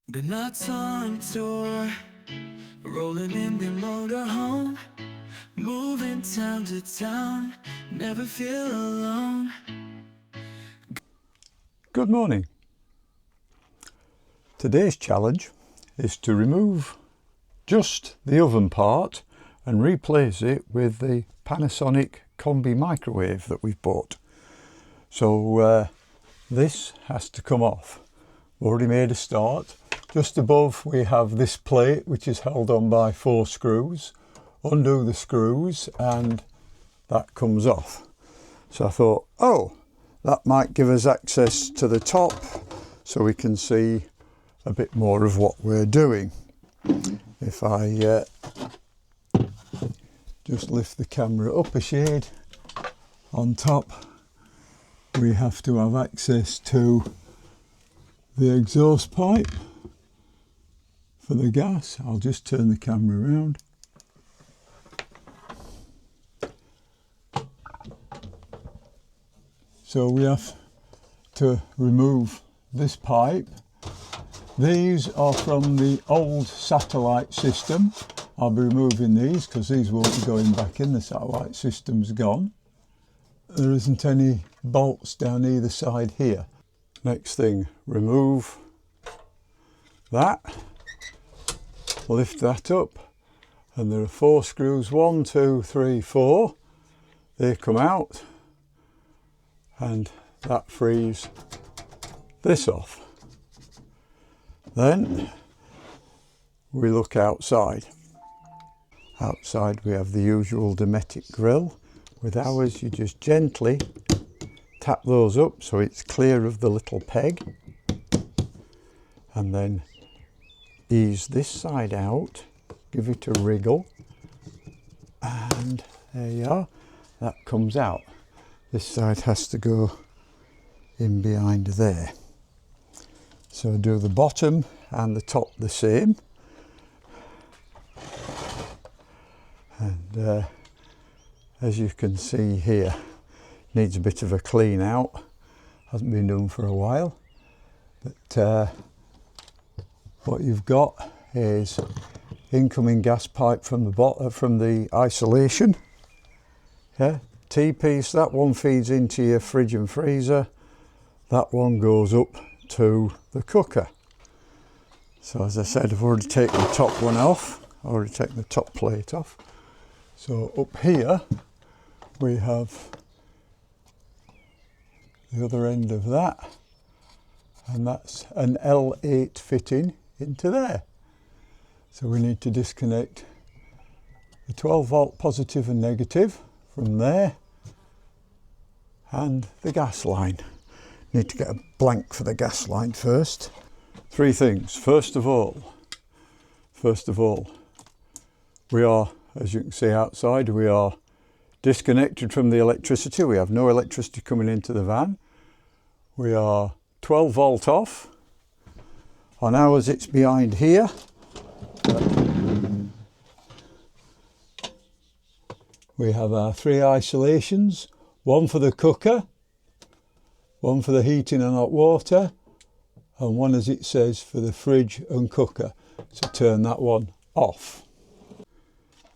The nuts on tour, rolling in the motorhome, moving town to town, never feel alone. Good morning. Today's challenge is to remove just the oven part and replace it with the Panasonic combi microwave that we've bought. So this has to come off. We've already made a start. Just above we have this plate which is held on by 4 screws. Undo the screws and that comes off. So I thought, oh, that might give us access to the top so we can see a bit more of what we're doing. If I just lift the camera up a shade, on top we have to have access to the exhaust pipe for the gas. I'll just turn the camera around. So we have to remove this pipe. These are from the old satellite system. I'll be removing these because these won't be going back in. The satellite system's gone. There isn't any bolts down either side here. Next thing, remove that, lift that up, and there are 4 screws, 1, 2, 3, 4. They come out and that frees this off. Then we look outside. Outside we have the usual Dometic grill. With ours you just gently tap those up so it's clear of the little peg, and then ease this side out, give it a wriggle, and there you are, that comes out. This side has to go in behind there. So do the bottom and the top the same, and as you can see here, needs a bit of a clean out. Hasn't been done for a while, but what you've got is incoming gas pipe from the bottom, from the isolation. Yeah, T-piece, that one feeds into your fridge and freezer. That one goes up to the cooker. So as I said, I've already taken the top one off. I've already taken the top plate off. So up here we have the other end of that, and that's an L8 fitting into there. So we need to disconnect the 12 volt positive and negative from there, and the gas line. Need to get a blank for the gas line first. 3 things. First of all, we are, as you can see outside, we are disconnected from the electricity. We have no electricity coming into the van. We are 12 volt off. On ours it's behind here. We have our 3 isolations, one for the cooker, one for the heating and hot water, and one, as it says, for the fridge and cooker. So turn that one off.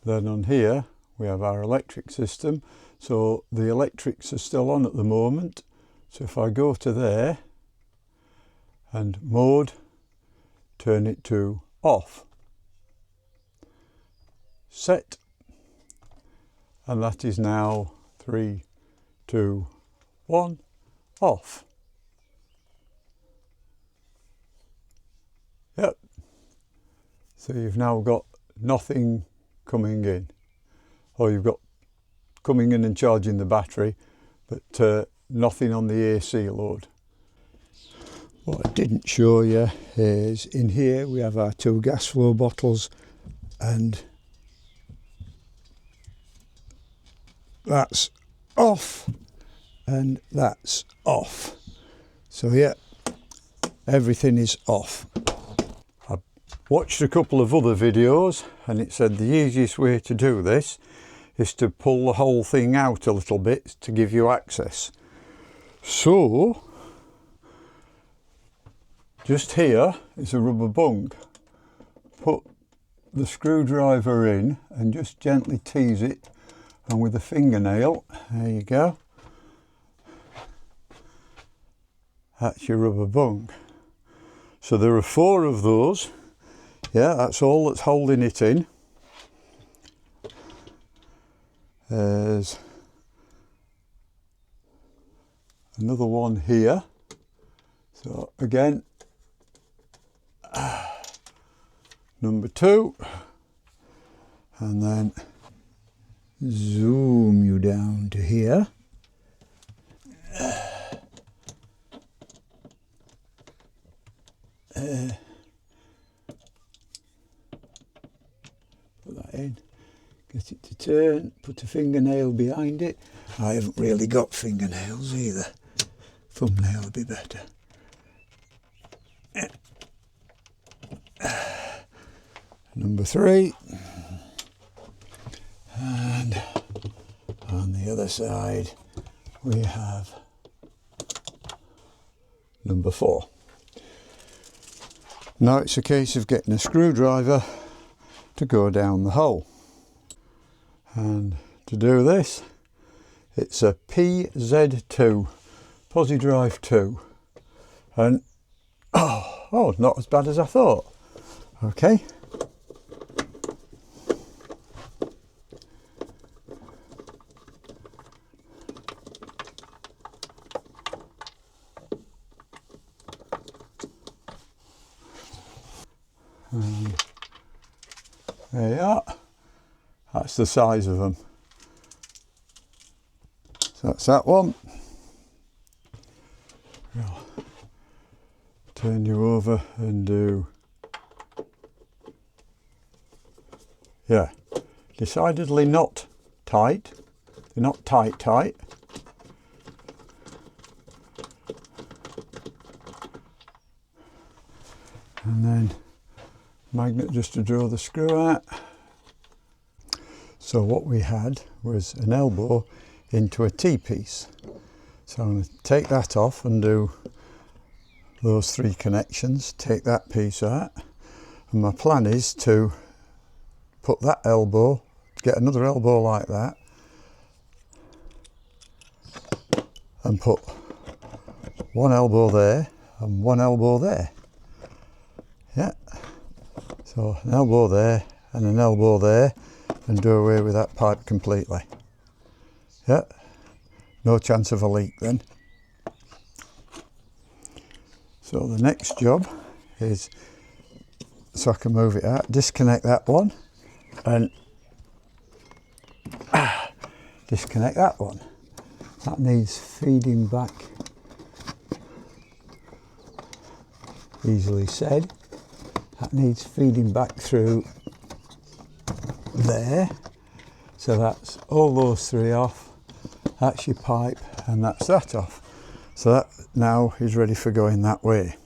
Then on here we have our electric system. So the electrics are still on at the moment. So if I go to there and mode, turn it to off, set, and that is now 3, 2, 1, off. Yep. So you've now got nothing coming in, or you've got coming in and charging the battery, but nothing on the AC load. What I didn't show you is in here we have our 2 gas flow bottles, and that's off and that's off. So yeah, everything is off. I watched a couple of other videos and it said the easiest way to do this is to pull the whole thing out a little bit to give you access. So just here is a rubber bung. Put the screwdriver in and just gently tease it, and with a fingernail, there you go, that's your rubber bung. So there are 4 of those. Yeah, that's all that's holding it in. There's another one here. So again, number 2, and then zoom you down to here. Put that in, get it to turn, put a fingernail behind it. I haven't really got fingernails either. Thumbnail would be better. Number 3, and on the other side we have number 4. Now it's a case of getting a screwdriver to go down the hole, and to do this it's a PZ2, Posi-Drive 2, and oh, not as bad as I thought. Okay. And there you are. That's the size of them. So that's that one. I'll turn you over and do, yeah, decidedly not tight. They're not tight. And then magnet just to draw the screw out. So what we had was an elbow into a T-piece. So I'm going to take that off and do those 3 connections, take that piece out, and my plan is to put that elbow, get another elbow like that, and put one elbow there and one elbow there. Yeah. So an elbow there and an elbow there, and do away with that pipe completely. Yeah, no chance of a leak then. So the next job is, so I can move it out, disconnect that one and disconnect that one. That needs feeding back, easily said. That needs feeding back through there. So that's all those 3 off. That's your pipe, and that's that off. So that now is ready for going that way.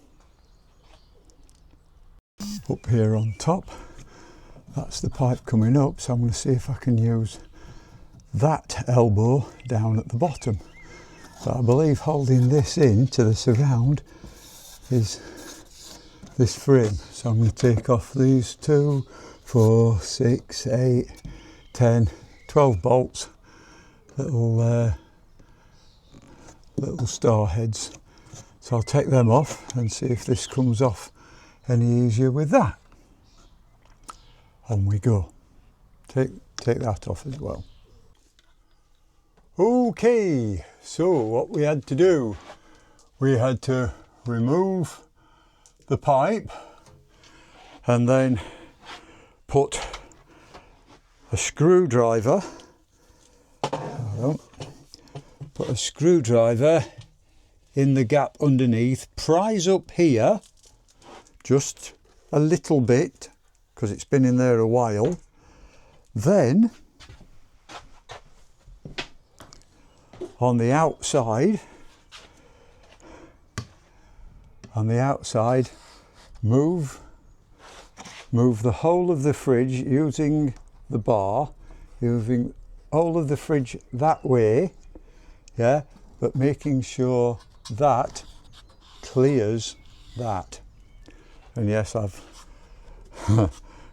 Up here on top, that's the pipe coming up. So I'm going to see if I can use that elbow down at the bottom. But I believe holding this in to the surround is this frame. So I'm going to take off these 2, 4, 6, 8, 10, 12 bolts, little star heads. So I'll take them off and see if this comes off any easier with that. On we go. Take that off as well. Okay, so what we had to do, we had to remove the pipe and then put a screwdriver, put a screwdriver in the gap underneath, prise up here just a little bit because it's been in there a while, then on the outside move the whole of the fridge using the bar, moving all of the fridge that way, yeah, but making sure that clears that. And yes, I've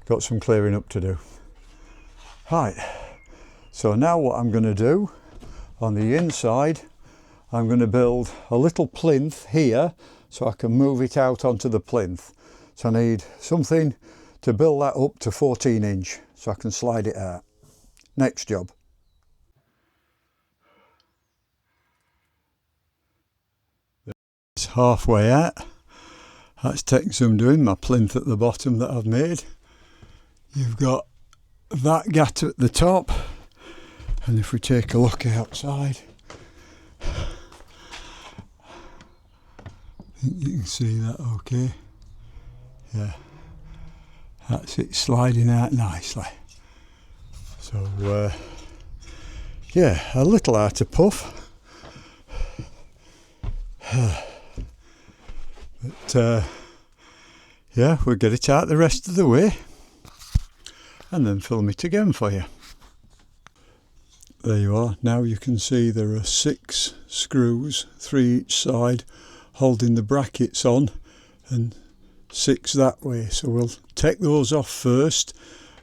got some clearing up to do. Right, so now what I'm going to do on the inside, I'm going to build a little plinth here so I can move it out onto the plinth. So I need something to build that up to 14 inch so I can slide it out. Next job. It's halfway out. That's taking some doing, my plinth at the bottom that I've made. You've got that gap at the top, and if we take a look outside, I think you can see that okay. Yeah, that's it sliding out nicely. So yeah, a little out of puff, but yeah, we'll get it out the rest of the way and then film it again for you. There you are. Now you can see there are 6 screws, 3 each side, holding the brackets on, and 6 that way. So we'll take those off first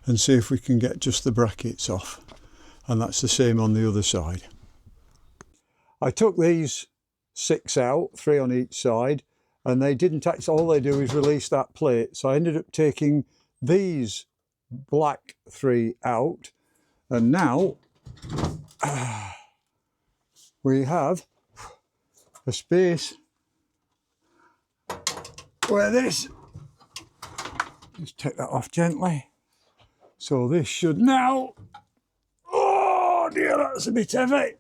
and see if we can get just the brackets off, and that's the same on the other side. I took these 6 out, 3 on each side, and they didn't actually, all they do is release that plate. So I ended up taking these black 3 out, and now we have a space where this, just take that off gently. So this should now, oh dear, that's a bit heavy.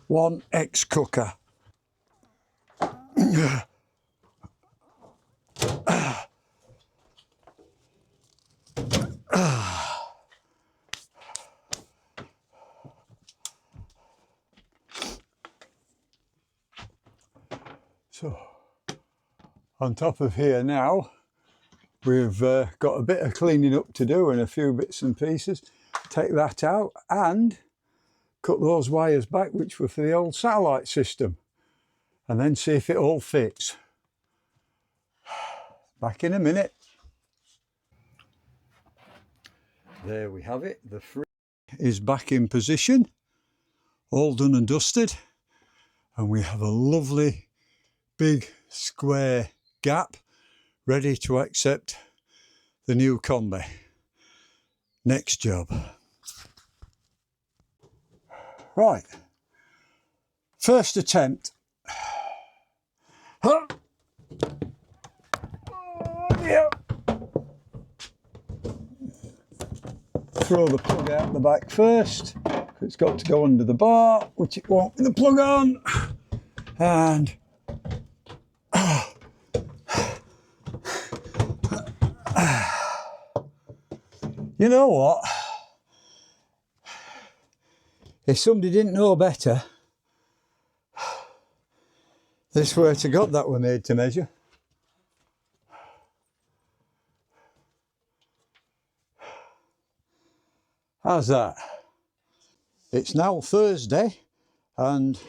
One ex-cooker. So on top of here now, we've got a bit of cleaning up to do and a few bits and pieces. Take that out and cut those wires back, which were for the old satellite system, and then see if it all fits. Back in a minute. There we have it. The frier is back in position, all done and dusted, and we have a lovely big square gap ready to accept the new combi. Next job. Right, first attempt. Oh dear. Throw the plug out the back first. It's got to go under the bar, which it won't with the plug on. And you know what? If somebody didn't know better, this were to God that were made to measure. How's that? It's now Thursday and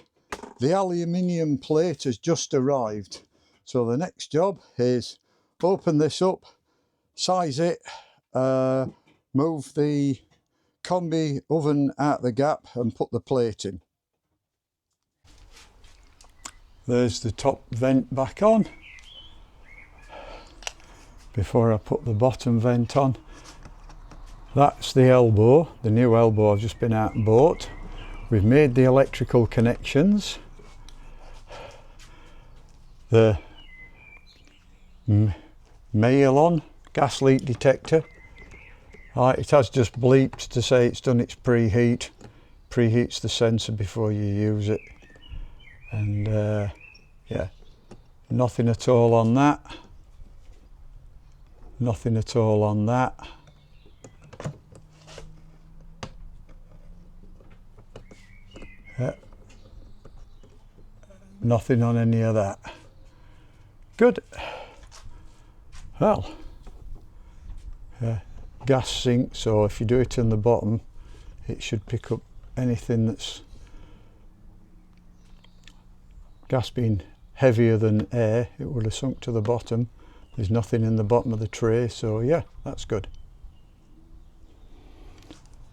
the aluminium plate has just arrived. So the next job is open this up, size it, move the combi oven out the gap and put the plate in. There's the top vent back on. Before I put the bottom vent on, that's the elbow, the new elbow I've just been out and bought. We've made the electrical connections. The Mailon gas leak detector. It has just bleeped to say it's done its preheat. Preheats the sensor before you use it. And yeah, nothing at all on that. Nothing at all on that. Yeah. Nothing on any of that. Good. Well, yeah, gas sink, so if you do it on the bottom, it should pick up anything that's gas being heavier than air, it would have sunk to the bottom. There's nothing in the bottom of the tray, so yeah, that's good.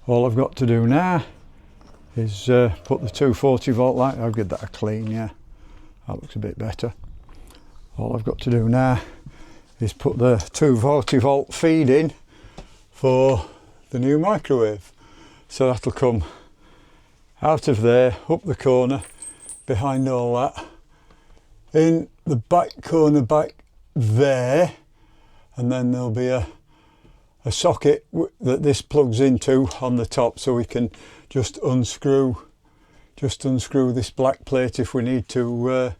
All I've got to do now is put the 240 volt light. I'll give that a clean, yeah, that looks a bit better. All I've got to do now is put the 240 volt feed in for the new microwave. So that'll come out of there, up the corner, behind all that, in the back corner back there, and then there'll be a socket that this plugs into on the top, so we can just unscrew this black plate if we need to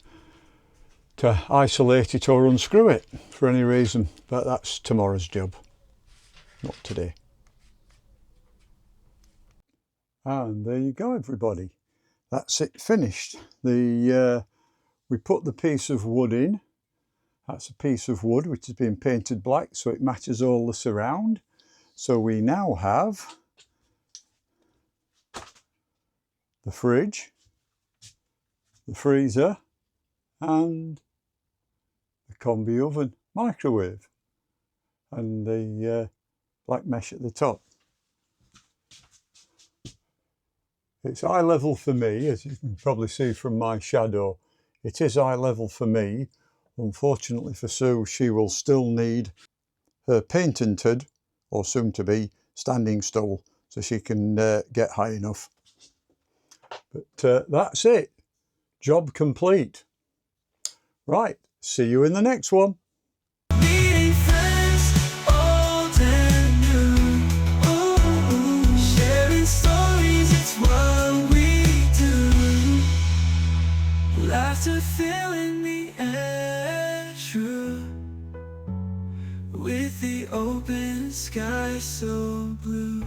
isolate it or unscrew it for any reason, but that's tomorrow's job, not today. And there you go, everybody, that's it finished. We put the piece of wood in. That's a piece of wood which has been painted black so it matches all the surround. So we now have the fridge, the freezer and the combi oven microwave and the black mesh at the top. It's eye level for me, as you can probably see from my shadow. It is eye level for me. Unfortunately for Sue, she will still need her patented, or soon to be, standing stool so she can get high enough. But that's it. Job complete. Right, see you in the next one. Laughter filling the air, true, with the open sky so blue.